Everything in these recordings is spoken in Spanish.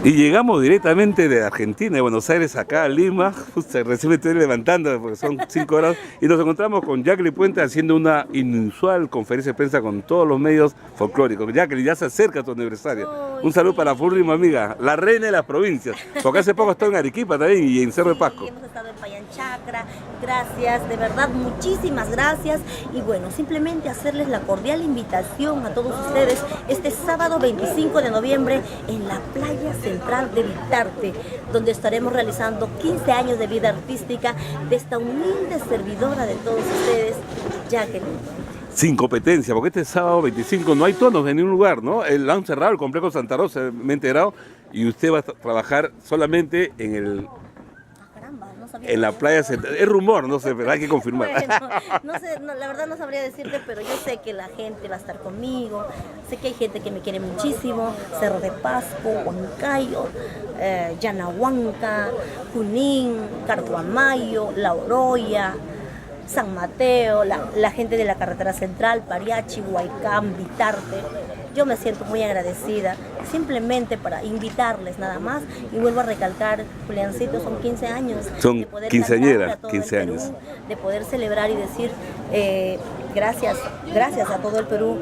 Y llegamos directamente de Argentina, de Buenos Aires, acá a Lima. Justo recién me estoy levantando porque son 5 horas. Y nos encontramos con Jacqueline Puente haciendo una inusual conferencia de prensa con todos los medios folclóricos. Jacqueline, ya se acerca tu aniversario. Un saludo para Full Ritmo, amiga, la reina de las provincias. Porque hace poco estuve en Arequipa también y en Cerro de Pasco. Hemos estado en Payanchacra. Gracias, de verdad, muchísimas gracias. Y bueno, simplemente hacerles la cordial invitación a todos ustedes este sábado 25 de noviembre en la playa central de Vitarte, donde estaremos realizando 15 años de vida artística de esta humilde servidora de todos ustedes, Jacqueline. Sin competencia, porque este sábado 25 no hay tonos en ningún lugar, ¿no? Han cerrado el complejo Santa Rosa, me he enterado, y usted va a trabajar solamente en la playa central. Es rumor, no sé, pero hay que confirmar. Bueno, no sé, la verdad no sabría decirte, pero yo sé que la gente va a estar conmigo, sé que hay gente que me quiere muchísimo, Cerro de Pasco, Huancayo, Yanahuanca, Junín, Carguamayo, La Oroya, San Mateo, la gente de la carretera central, Pariachi, Huaycán, Vitarte. Yo me siento muy agradecida, simplemente para invitarles nada más, y vuelvo a recalcar, Juliancito, son 15 años. Son quinceañeras, 15 años. Perú, de poder celebrar y decir gracias a todo el Perú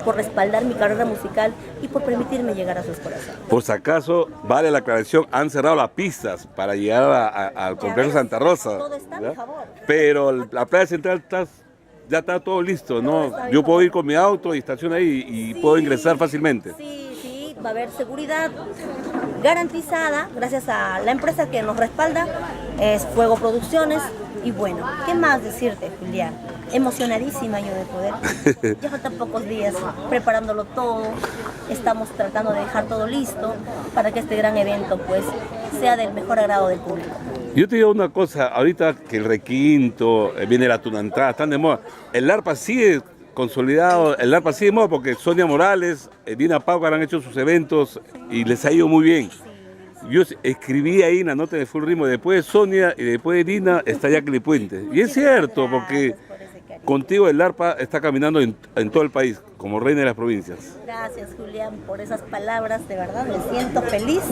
por respaldar mi carrera musical y por permitirme llegar a sus corazones. Por si acaso, vale la aclaración, han cerrado las pistas para llegar al complejo Santa Rosa. Todo está a mi favor. Pero la playa central ya está todo listo, ¿no? Yo puedo ir con mi auto y estaciono ahí y puedo ingresar fácilmente. Sí, va a haber seguridad garantizada gracias a la empresa que nos respalda, es Fuego Producciones. Y bueno, ¿qué más decirte, Julián? Emocionadísima yo de poder. Ya faltan pocos días preparándolo todo. Estamos tratando de dejar todo listo para que este gran evento pues sea del mejor agrado del público. Yo te digo una cosa, ahorita que el requinto, viene la tunantada, están de moda. El arpa sigue consolidado, el arpa sigue de moda porque Sonia Morales, Dina Paucar han hecho sus eventos y les ha ido muy bien. Yo escribí ahí en la nota de Full Ritmo, después de Sonia y después de Dina está Jacqueline Puente. Y es cierto, porque contigo el arpa está caminando en todo el país, como reina de las provincias. Gracias, Julián, por esas palabras, de verdad me siento feliz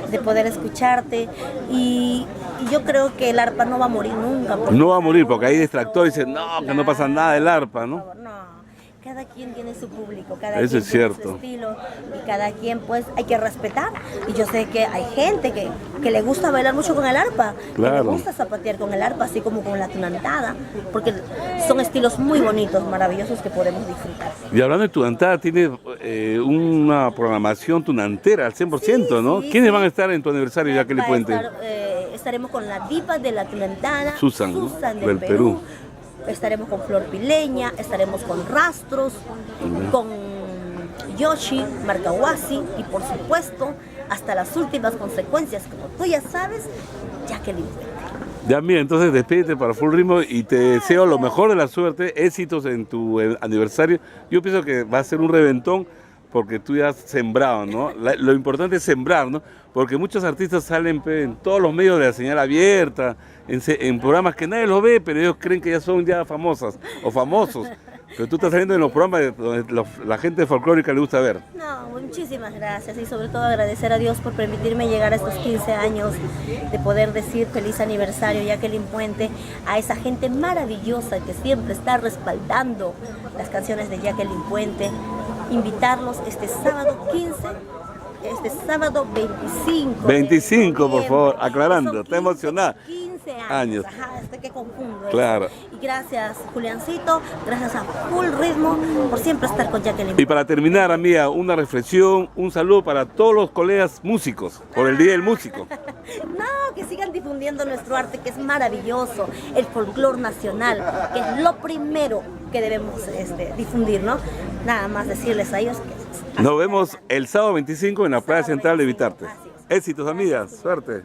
de poder escucharte y yo creo que el arpa no va a morir nunca. No va a morir porque hay distractores y dicen, no, que no pasa nada del arpa, ¿no? No. Cada quien tiene su público, cada Eso quien es tiene cierto. su estilo y cada quien pues hay que respetar. Y yo sé que hay gente que le gusta bailar mucho con el arpa, claro, que le gusta zapatear con el arpa, así como con la tunantada, porque son estilos muy bonitos, maravillosos que podemos disfrutar. Y hablando de tunantada, tienes una programación tunantera al 100%, ¿no? ¿Quiénes van a estar en tu aniversario, Jacqueline Puente? Estaremos con la diva de la tunantada, Susan del Perú. Estaremos con Flor Pileña, estaremos con Rastros, con Yoshi, Marcahuasi y por supuesto, hasta las últimas consecuencias, como tú ya sabes, Jacqueline Puente. Ya mira, entonces despídete para Full Ritmo y te deseo lo mejor de la suerte, éxitos en tu aniversario. Yo pienso que va a ser un reventón porque tú ya has sembrado, ¿no? Lo importante es sembrar, ¿no? Porque muchos artistas salen en todos los medios de la señal abierta, en programas que nadie los ve, pero ellos creen que ya son ya famosas o famosos. Pero tú estás saliendo en los programas donde la gente folclórica le gusta ver. No, muchísimas gracias y sobre todo agradecer a Dios por permitirme llegar a estos 15 años, de poder decir feliz aniversario Jacqueline Puente, a esa gente maravillosa que siempre está respaldando las canciones de Jacqueline Puente. Invitarlos este sábado 15, este sábado 25. 25, por favor, aclarando, está emocionada. 15 años. Ajá, que confundo. Claro. Eso. Y gracias, Juliancito, gracias a Full Ritmo por siempre estar con Jacqueline. Y para terminar, amiga, una reflexión, un saludo para todos los colegas músicos, por el Día del Músico. No, que sigan difundiendo nuestro arte, que es maravilloso, el folclore nacional, que es lo primero que debemos difundir, ¿no? Nada más decirles a ellos que... Nos vemos el sábado 25 en la playa central de Vitarte. Éxitos, amigas. Suerte.